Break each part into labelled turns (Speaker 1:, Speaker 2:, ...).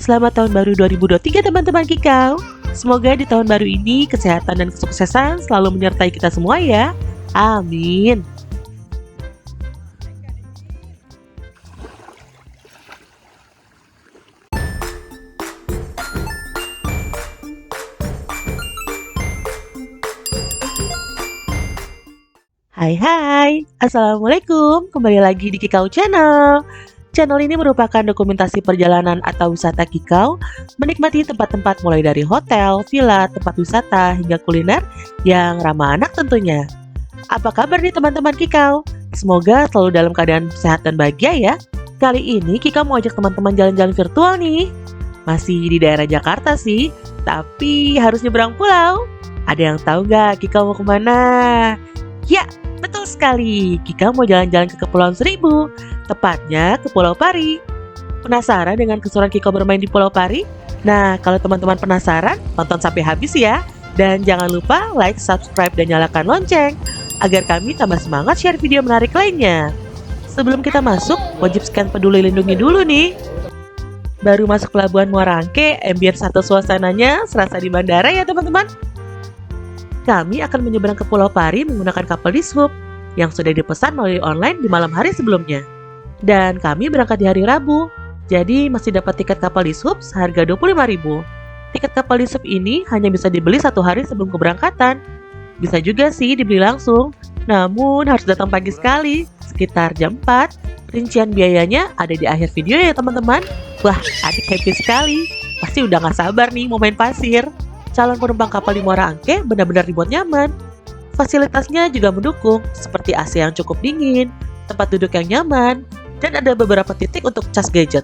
Speaker 1: Selamat tahun baru 2023 teman-teman Kikau. Semoga di tahun baru ini kesehatan dan kesuksesan selalu menyertai kita semua ya. Amin. Hai, Assalamualaikum. Kembali lagi di Kikau Channel. Channel ini merupakan dokumentasi perjalanan atau wisata Kikau, menikmati tempat-tempat mulai dari hotel, villa, tempat wisata, hingga kuliner yang ramah anak tentunya. Apa kabar nih teman-teman Kikau? Semoga selalu dalam keadaan sehat dan bahagia ya. Kali ini Kikau mau ajak teman-teman jalan-jalan virtual nih. Masih di daerah Jakarta sih, tapi harus nyebrang pulau. Ada yang tahu nggak Kikau mau kemana? Ya, betul sekali, Kikau mau jalan-jalan ke Kepulauan Seribu, tepatnya ke Pulau Pari. Penasaran dengan keseruan Kikau bermain di Pulau Pari? Nah, kalau teman-teman penasaran, tonton sampai habis ya. Dan jangan lupa like, subscribe, dan nyalakan lonceng, agar kami tambah semangat share video menarik lainnya. Sebelum kita masuk, wajib scan peduli lindungi dulu nih. Baru masuk Pelabuhan Muara Angke, ambience satu suasananya serasa di bandara ya teman-teman. Kami akan menyeberang ke Pulau Pari menggunakan kapal dishub yang sudah dipesan melalui online di malam hari sebelumnya. Dan kami berangkat di hari Rabu, jadi masih dapat tiket kapal dishub seharga 25.000. Tiket kapal dishub ini hanya bisa dibeli satu hari sebelum keberangkatan. Bisa juga sih dibeli langsung, namun harus datang pagi sekali, sekitar jam 4. Rincian biayanya ada di akhir video ya teman-teman. Wah, adik happy sekali, pasti udah gak sabar nih mau main pasir. Calon penumpang kapal di Muara Angke benar-benar dibuat nyaman. Fasilitasnya juga mendukung, seperti AC yang cukup dingin, tempat duduk yang nyaman, dan ada beberapa titik untuk cas gadget.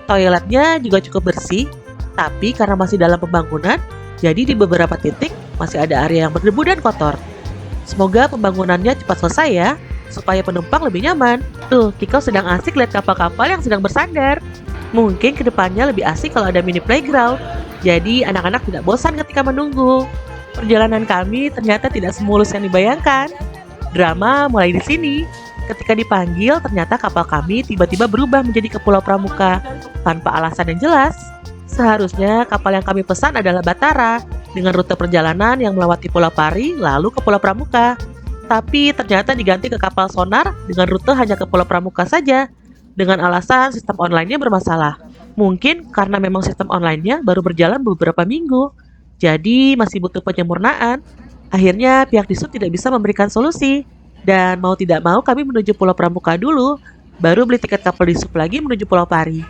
Speaker 1: Toiletnya juga cukup bersih, tapi karena masih dalam pembangunan, jadi di beberapa titik masih ada area yang berdebu dan kotor. Semoga pembangunannya cepat selesai ya, supaya penumpang lebih nyaman. Tuh, Kikau sedang asik lihat kapal-kapal yang sedang bersandar. Mungkin kedepannya lebih asik kalau ada mini playground. Jadi anak-anak tidak bosan ketika menunggu. Perjalanan kami ternyata tidak semulus yang dibayangkan. Drama mulai di sini. Ketika dipanggil, ternyata kapal kami tiba-tiba berubah menjadi ke Pulau Pramuka tanpa alasan yang jelas. Seharusnya kapal yang kami pesan adalah Batara dengan rute perjalanan yang melewati Pulau Pari lalu ke Pulau Pramuka. Tapi ternyata diganti ke kapal sonar dengan rute hanya ke Pulau Pramuka saja dengan alasan sistem online-nya bermasalah. Mungkin karena memang sistem online-nya baru berjalan beberapa minggu, jadi masih butuh penyempurnaan. Akhirnya pihak dishub tidak bisa memberikan solusi, dan mau tidak mau kami menuju Pulau Pramuka dulu, baru beli tiket kapal dishub lagi menuju Pulau Pari.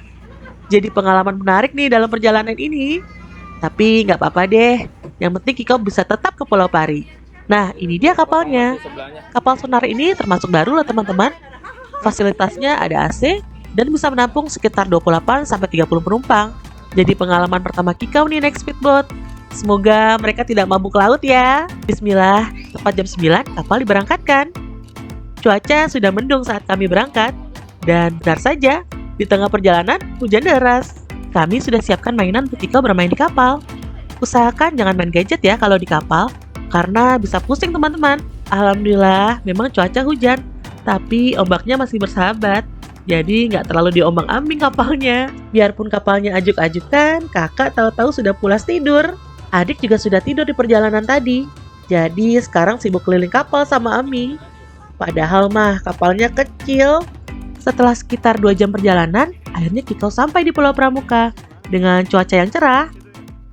Speaker 1: Jadi pengalaman menarik nih dalam perjalanan ini. Tapi nggak apa-apa deh, yang penting Kikau bisa tetap ke Pulau Pari. Nah, ini dia kapalnya. Kapal sonar ini termasuk baru loh teman-teman. Fasilitasnya ada AC, dan bisa menampung sekitar 28-30 penumpang. Jadi pengalaman pertama Kikau nih naik speedboat. Semoga mereka tidak mabuk laut ya. Bismillah, tepat jam 9 kapal diberangkatkan. Cuaca sudah mendung saat kami berangkat. Dan benar saja, di tengah perjalanan hujan deras. Kami sudah siapkan mainan untuk Kikau bermain di kapal. Usahakan jangan main gadget ya kalau di kapal, karena bisa pusing teman-teman. Alhamdulillah memang cuaca hujan, tapi ombaknya masih bersahabat. Jadi nggak terlalu diombang-ambing kapalnya. Biarpun kapalnya ajuk-ajukan, kakak tahu-tahu sudah pulas tidur. Adik juga sudah tidur di perjalanan tadi. Jadi sekarang sibuk keliling kapal sama Ami. Padahal mah kapalnya kecil. Setelah sekitar 2 jam perjalanan, akhirnya Kikau sampai di Pulau Pramuka dengan cuaca yang cerah.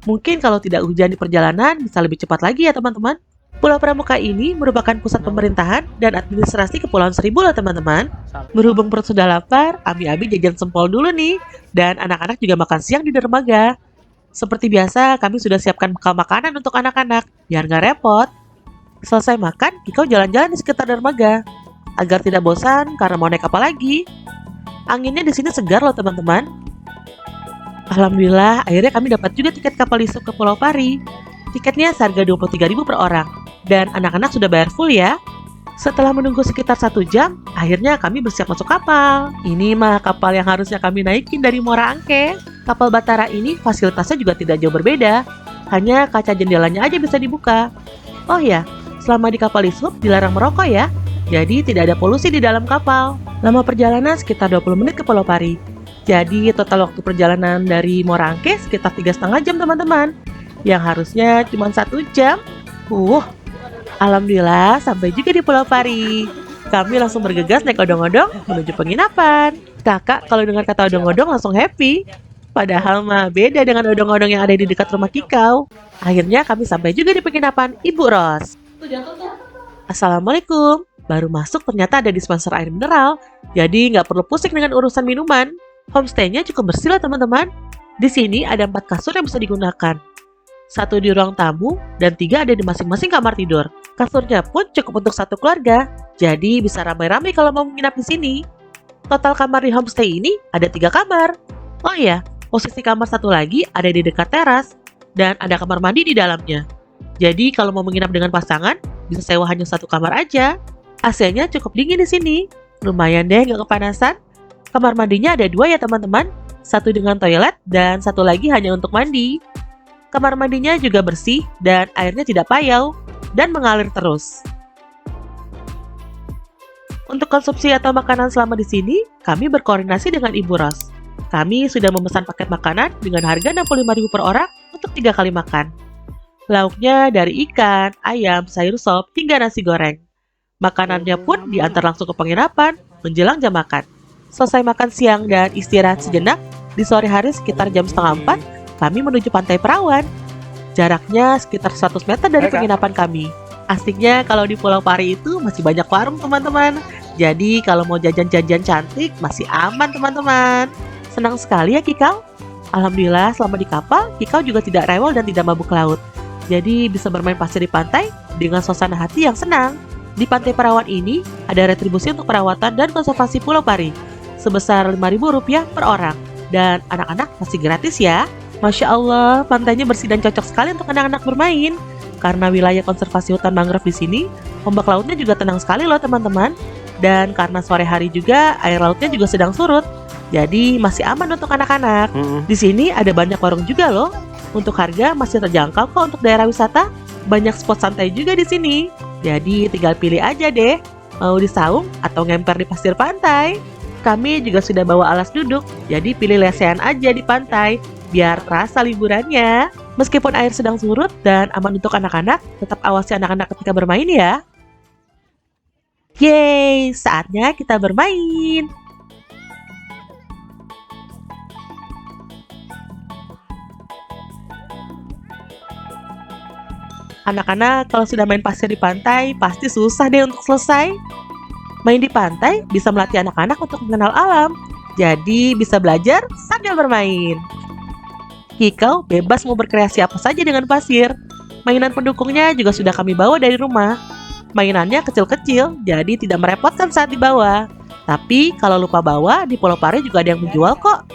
Speaker 1: Mungkin kalau tidak hujan di perjalanan bisa lebih cepat lagi ya teman-teman. Pulau Pramuka ini merupakan pusat pemerintahan dan administrasi Kepulauan Seribu loh teman-teman. Berhubung perut sudah lapar, Abi jajan sempol dulu nih. Dan anak-anak juga makan siang di dermaga. Seperti biasa, kami sudah siapkan bekal makanan untuk anak-anak, biar nggak repot. Selesai makan, Kikau jalan-jalan di sekitar dermaga, agar tidak bosan karena mau naik kapal lagi. Anginnya di sini segar loh teman-teman. Alhamdulillah, akhirnya kami dapat juga tiket kapal dishub ke Pulau Pari. Tiketnya seharga 23.000 per orang. Dan anak-anak sudah bayar full ya. Setelah menunggu sekitar 1 jam, akhirnya kami bersiap masuk kapal. Ini mah kapal yang harusnya kami naikin dari Muara Angke. Kapal Batara ini fasilitasnya juga tidak jauh berbeda. Hanya kaca jendelanya aja bisa dibuka. Oh ya, selama di kapal dishub dilarang merokok ya. Jadi tidak ada polusi di dalam kapal. Lama perjalanan sekitar 20 menit ke Pulau Pari. Jadi total waktu perjalanan dari Morangke sekitar 3,5 jam teman-teman. Yang harusnya cuma 1 jam. Alhamdulillah sampai juga di Pulau Pari. Kami langsung bergegas naik odong-odong menuju penginapan. Kakak kalau dengar kata odong-odong langsung happy. Padahal mah beda dengan odong-odong yang ada di dekat rumah Kikau. Akhirnya kami sampai juga di penginapan Ibu Ros. Assalamualaikum. Baru masuk ternyata ada dispenser air mineral. Jadi nggak perlu pusing dengan urusan minuman. Homestay-nya cukup bersih loh teman-teman. Di sini ada 4 kasur yang bisa digunakan. 1 di ruang tamu dan 3 ada di masing-masing kamar tidur. Kasurnya pun cukup untuk 1 keluarga. Jadi bisa ramai-ramai kalau mau menginap di sini. Total kamar di homestay ini ada 3 kamar. Oh iya, posisi kamar satu lagi ada di dekat teras dan ada kamar mandi di dalamnya. Jadi kalau mau menginap dengan pasangan, bisa sewa hanya 1 kamar aja. AC-nya cukup dingin di sini. Lumayan deh nggak kepanasan. Kamar mandinya ada 2 ya teman-teman. 1 dengan toilet dan 1 lagi hanya untuk mandi. Kamar mandinya juga bersih dan airnya tidak payau dan mengalir terus. Untuk konsumsi atau makanan selama di sini, kami berkoordinasi dengan Ibu Ros. Kami sudah memesan paket makanan dengan harga 65.000 per orang untuk 3 kali makan. Lauknya dari ikan, ayam, sayur sop, hingga nasi goreng. Makanannya pun diantar langsung ke penginapan menjelang jam makan. Selesai makan siang dan istirahat sejenak, di sore hari sekitar jam 3:30, kami menuju Pantai Perawan. Jaraknya sekitar 100 meter dari penginapan kami. Asiknya kalau di Pulau Pari itu masih banyak warung teman-teman. Jadi kalau mau jajan-jajan cantik masih aman teman-teman. Senang sekali ya Kikau. Alhamdulillah selama di kapal, Kikau juga tidak rewel dan tidak mabuk laut. Jadi bisa bermain pasir di pantai dengan suasana hati yang senang. Di Pantai Perawan ini ada retribusi untuk perawatan dan konservasi Pulau Pari sebesar Rp5.000 per orang. Dan anak-anak masih gratis ya. Masya Allah, pantainya bersih dan cocok sekali untuk anak-anak bermain. Karena wilayah konservasi hutan mangrove di sini, ombak lautnya juga tenang sekali loh teman-teman. Dan karena sore hari juga, air lautnya juga sedang surut. Jadi masih aman untuk anak-anak. Di sini ada banyak warung juga loh. Untuk harga masih terjangkau kok untuk daerah wisata. Banyak spot santai juga di sini. Jadi tinggal pilih aja deh, mau di saung atau ngemper di pasir pantai. Kami juga sudah bawa alas duduk, jadi pilih lesehan aja di pantai, biar terasa liburannya. Meskipun air sedang surut dan aman untuk anak-anak, tetap awasi anak-anak ketika bermain ya. Yeay, saatnya kita bermain. Anak-anak kalau sudah main pasir di pantai, pasti susah deh untuk selesai. Main di pantai bisa melatih anak-anak untuk mengenal alam. Jadi bisa belajar sambil bermain. Kikau bebas mau berkreasi apa saja dengan pasir. Mainan pendukungnya juga sudah kami bawa dari rumah. Mainannya kecil-kecil, jadi tidak merepotkan saat dibawa. Tapi kalau lupa bawa, di Pulau Pari juga ada yang menjual kok.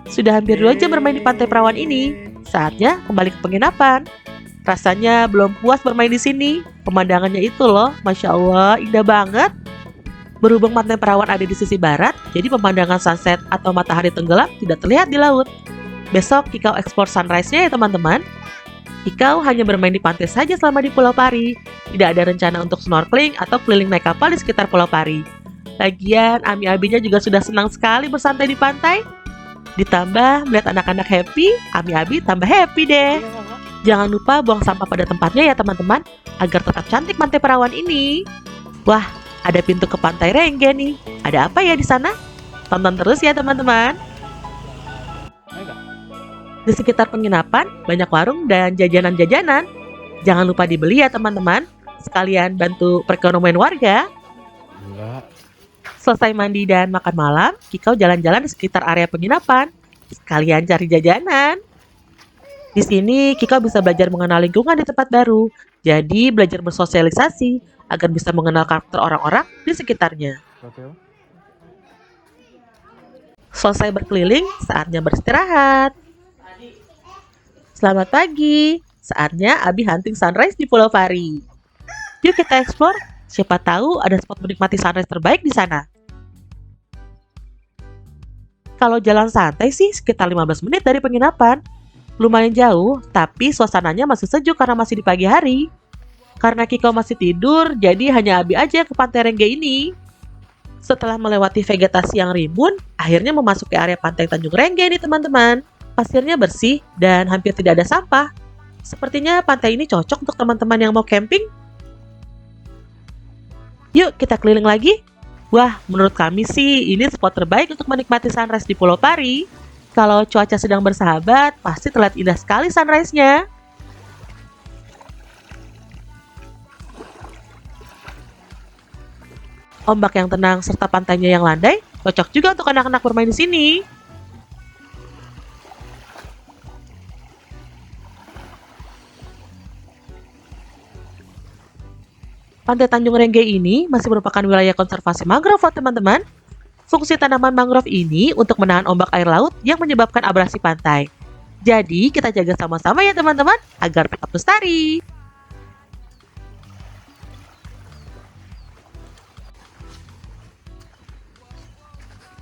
Speaker 1: Sudah hampir 2 jam bermain di Pantai Perawan ini. Saatnya kembali ke penginapan. Rasanya belum puas bermain di sini. Pemandangannya itu loh, Masya Allah, indah banget. Berhubung Pantai Perawan ada di sisi barat, jadi pemandangan sunset atau matahari tenggelam tidak terlihat di laut. Besok Kikau explore sunrise-nya ya teman-teman. Kikau hanya bermain di pantai saja selama di Pulau Pari. Tidak ada rencana untuk snorkeling atau keliling naik kapal di sekitar Pulau Pari. Lagian, Ami-Abinya juga sudah senang sekali bersantai di pantai. Ditambah melihat anak-anak happy, Ami-Abi tambah happy deh. Jangan lupa buang sampah pada tempatnya ya teman-teman, agar tetap cantik Pantai Perawan ini. Wah, ada pintu ke Pantai Rengge nih. Ada apa ya di sana? Tonton terus ya teman-teman. Di sekitar penginapan banyak warung dan jajanan-jajanan. Jangan lupa dibeli ya teman-teman. Sekalian bantu perekonomian warga. Selesai mandi dan makan malam, Kikau jalan-jalan di sekitar area penginapan. Sekalian cari jajanan. Di sini Kikau bisa belajar mengenal lingkungan di tempat baru. Jadi belajar bersosialisasi agar bisa mengenal karakter orang-orang di sekitarnya. Selesai berkeliling, saatnya beristirahat. Selamat pagi, saatnya Abi hunting sunrise di Pulau Pari. Yuk kita explore, siapa tahu ada spot menikmati sunrise terbaik di sana. Kalau jalan santai sih sekitar 15 menit dari penginapan. Lumayan jauh, tapi suasananya masih sejuk karena masih di pagi hari. Karena Kikau masih tidur, jadi hanya Abi aja ke Pantai Rengge ini. Setelah melewati vegetasi yang rimbun, akhirnya memasuki area pantai Tanjung Rengge nih teman-teman. Pasirnya bersih dan hampir tidak ada sampah. Sepertinya pantai ini cocok untuk teman-teman yang mau camping. Yuk kita keliling lagi. Wah, menurut kami sih ini spot terbaik untuk menikmati sunrise di Pulau Pari. Kalau cuaca sedang bersahabat, pasti terlihat indah sekali sunrise-nya. Ombak yang tenang serta pantainya yang landai, cocok juga untuk anak-anak bermain di sini. Pantai Tanjung Rengge ini masih merupakan wilayah konservasi mangrove, teman-teman. Fungsi tanaman mangrove ini untuk menahan ombak air laut yang menyebabkan abrasi pantai. Jadi, kita jaga sama-sama ya teman-teman, agar tetap lestari.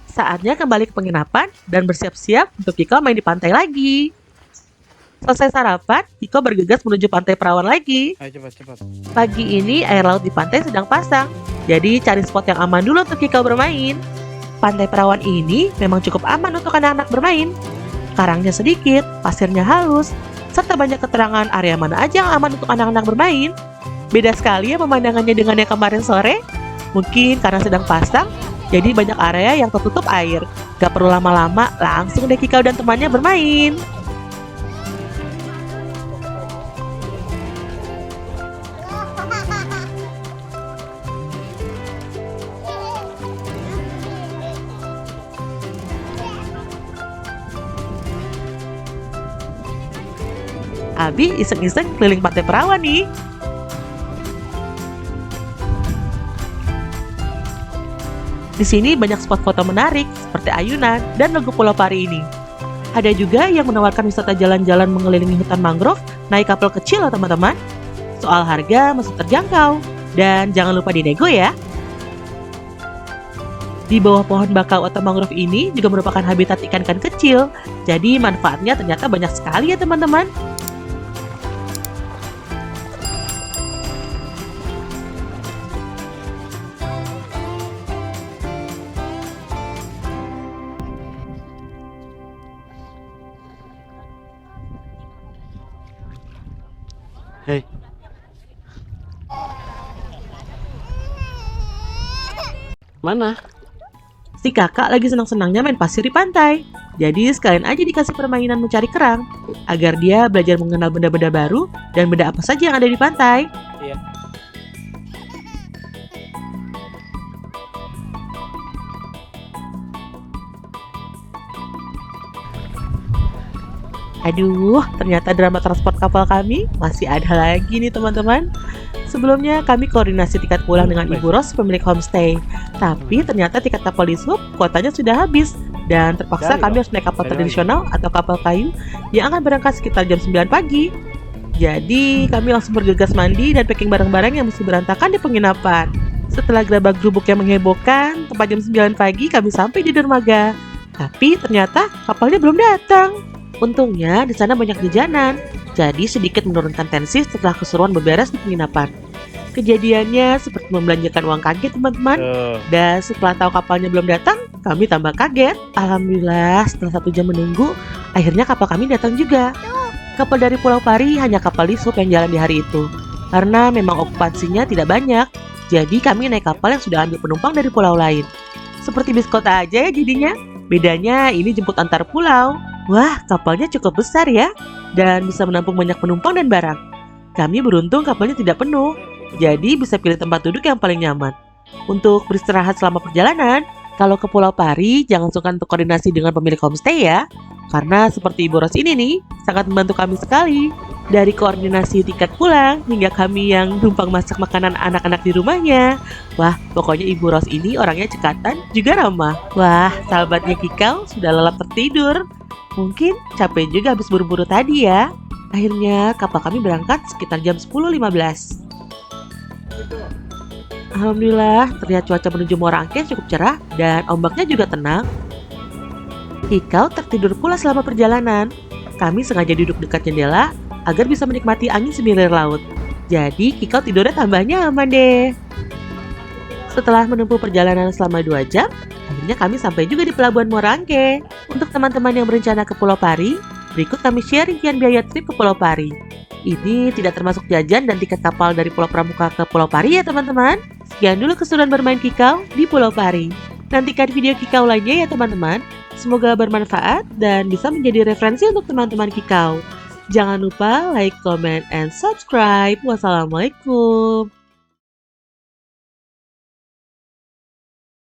Speaker 1: Saatnya kembali ke penginapan dan bersiap-siap untuk Kiko main di pantai lagi. Selesai sarapan, Kiko bergegas menuju pantai Perawan lagi.
Speaker 2: Ayo cepat.
Speaker 1: Pagi ini air laut di pantai sedang pasang, jadi cari spot yang aman dulu untuk Kiko bermain. Pantai Perawan ini memang cukup aman untuk anak-anak bermain. Karangnya sedikit, pasirnya halus, serta banyak keterangan area mana aja yang aman untuk anak-anak bermain. Beda sekali ya pemandangannya dengan yang kemarin sore. Mungkin karena sedang pasang, jadi banyak area yang tertutup air. Gak perlu lama-lama, langsung deh Kiko dan temannya bermain. Abi iseng-iseng keliling pantai Perawan nih. Di sini banyak spot foto menarik seperti ayunan dan logo Pulau Pari ini. Ada juga yang menawarkan wisata jalan-jalan mengelilingi hutan mangrove naik kapal kecil loh teman-teman. Soal harga masih terjangkau dan jangan lupa dinego ya. Di bawah pohon bakau atau mangrove ini juga merupakan habitat ikan-ikan kecil. Jadi manfaatnya ternyata banyak sekali ya teman-teman.
Speaker 2: Hei. Mana?
Speaker 1: Si kakak lagi senang-senangnya main pasir di pantai. Jadi sekalian aja dikasih permainan mencari kerang, agar dia belajar mengenal benda-benda baru dan benda apa saja yang ada di pantai.
Speaker 2: Iya.
Speaker 1: Aduh, ternyata drama transport kapal kami masih ada lagi nih teman-teman. Sebelumnya kami koordinasi tiket pulang dengan Ibu Ros pemilik homestay. Tapi ternyata tiket kapal di Sub kuotanya sudah habis. Dan terpaksa kami harus naik kapal tradisional atau kapal kayu yang akan berangkat sekitar jam 9 pagi. Jadi kami langsung bergegas mandi dan packing barang-barang yang mesti berantakan di penginapan. Setelah gerabak gerubuk yang menghebohkan, tepat jam 9 pagi kami sampai di dermaga. Tapi ternyata kapalnya belum datang. Untungnya di sana banyak jajanan, jadi sedikit menurunkan tensi setelah keseruan berberes di penginapan. Kejadiannya seperti membelanjakan uang kaget teman-teman. Dan setelah tahu kapalnya belum datang, kami tambah kaget. Alhamdulillah setelah 1 jam menunggu, akhirnya kapal kami datang juga. Kapal dari Pulau Pari hanya kapal di Sub yang jalan di hari itu. Karena memang okupansinya tidak banyak, jadi kami naik kapal yang sudah ambil penumpang dari pulau lain. Seperti bis kota aja ya jadinya. Bedanya ini jemput antar pulau. Wah, kapalnya cukup besar ya, dan bisa menampung banyak penumpang dan barang. Kami beruntung kapalnya tidak penuh, jadi bisa pilih tempat duduk yang paling nyaman. Untuk beristirahat selama perjalanan, kalau ke Pulau Pari, jangan sungkan untuk koordinasi dengan pemilik homestay ya. Karena seperti Ibu Ros ini nih, sangat membantu kami sekali. Dari koordinasi tiket pulang, hingga kami yang numpang masak makanan anak-anak di rumahnya. Wah, pokoknya Ibu Ros ini orangnya cekatan, juga ramah. Wah, sahabatnya Kikau sudah lelap tertidur. Mungkin capek juga habis buru-buru tadi ya. Akhirnya kapal kami berangkat sekitar jam 10.15. Alhamdulillah, terlihat cuaca menuju Muara Angke cukup cerah dan ombaknya juga tenang. Kikau tertidur pula selama perjalanan. Kami sengaja duduk dekat jendela agar bisa menikmati angin semilir laut. Jadi Kikau tidurnya tambah nyaman deh. Setelah menempuh perjalanan selama 2 jam, akhirnya kami sampai juga di Pelabuhan Muara Angke. Untuk teman-teman yang berencana ke Pulau Pari, berikut kami share rincian biaya trip ke Pulau Pari. Ini tidak termasuk jajan dan tiket kapal dari Pulau Pramuka ke Pulau Pari ya teman-teman. Sekian dulu keseruan bermain Kikau di Pulau Pari. Nantikan video Kikau lainnya ya teman-teman. Semoga bermanfaat dan bisa menjadi referensi untuk teman-teman Kikau. Jangan lupa like, comment, and subscribe. Wassalamualaikum.